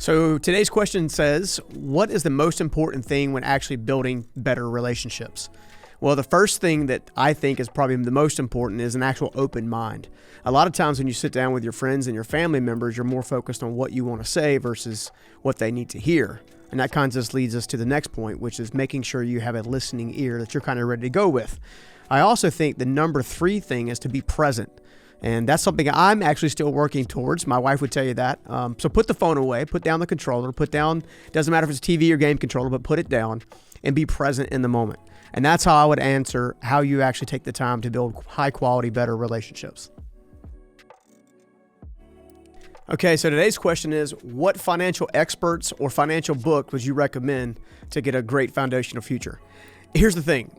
So today's question says, what is the most important thing when actually building better relationships? Well, the first thing that I think is probably the most important is an actual open mind. A lot of times when you sit down with your friends and your family members, you're more focused on what you want to say versus what they need to hear. And that kind of just leads us to the next point, which is making sure you have a listening ear that you're kind of ready to go with. I also think the number 3 thing is to be present. And that's something I'm actually still working towards. My wife would tell you that. So put the phone away, put down the controller, doesn't matter if it's TV or game controller, but put it down and be present in the moment. And that's how I would answer how you actually take the time to build high quality, better relationships. Okay, so today's question is, what financial experts or financial book would you recommend to get a great foundational future? Here's the thing.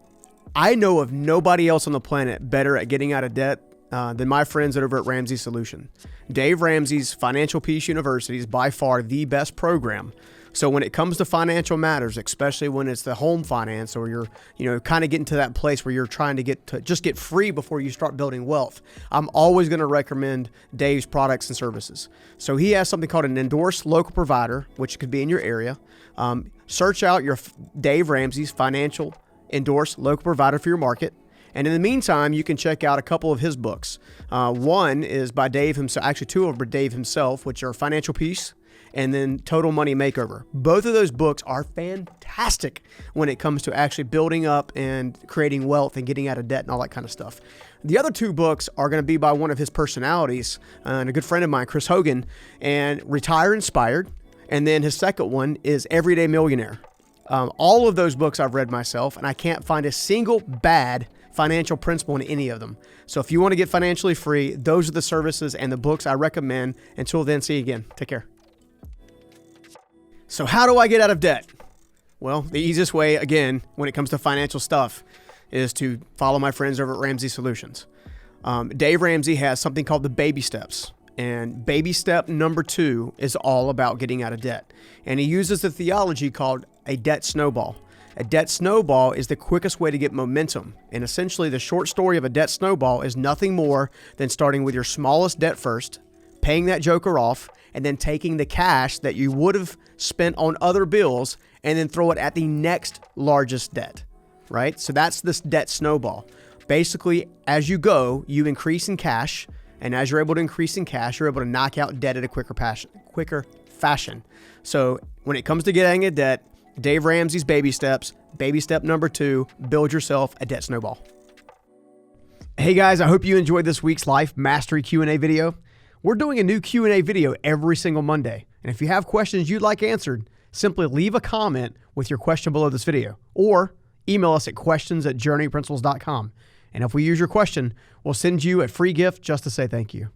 I know of nobody else on the planet better at getting out of debt than my friends over at Ramsey Solution. Dave Ramsey's Financial Peace University is by far the best program. So when it comes to financial matters, especially when it's the home finance or you're kind of getting to that place where you're trying to get free before you start building wealth, I'm always going to recommend Dave's products and services. So he has something called an endorsed local provider, which could be in your area. Search out your Dave Ramsey's financial endorsed local provider for your market. And in the meantime, you can check out a couple of his books. One is by Dave himself, actually 2 are by Dave himself, which are Financial Peace and then Total Money Makeover. Both of those books are fantastic when it comes to actually building up and creating wealth and getting out of debt and all that kind of stuff. The other 2 books are going to be by one of his personalities and a good friend of mine, Chris Hogan, and Retire Inspired. And then his second one is Everyday Millionaire. All of those books I've read myself, and I can't find a single bad financial principle in any of them. So if you want to get financially free, those are the services and the books I recommend. Until then, see you again. Take care. So how do I get out of debt? Well, the easiest way, again, when it comes to financial stuff, is to follow my friends over at Ramsey Solutions. Dave Ramsey has something called the baby steps. And baby step number 2 is all about getting out of debt. And he uses a theology called a debt snowball. A debt snowball is the quickest way to get momentum. And essentially, the short story of a debt snowball is nothing more than starting with your smallest debt first, paying that joker off, and then taking the cash that you would have spent on other bills and then throw it at the next largest debt, right? So that's this debt snowball. Basically, as you go, you increase in cash. And as you're able to increase in cash, you're able to knock out debt at a quicker fashion. So when it comes to getting a debt, Dave Ramsey's baby steps. Baby step number 2, build yourself a debt snowball. Hey guys, I hope you enjoyed this week's Life Mastery Q&A video. We're doing a new Q&A video every single Monday. And if you have questions you'd like answered, simply leave a comment with your question below this video or email us at questions@journeyprinciples.com. And if we use your question, we'll send you a free gift just to say thank you.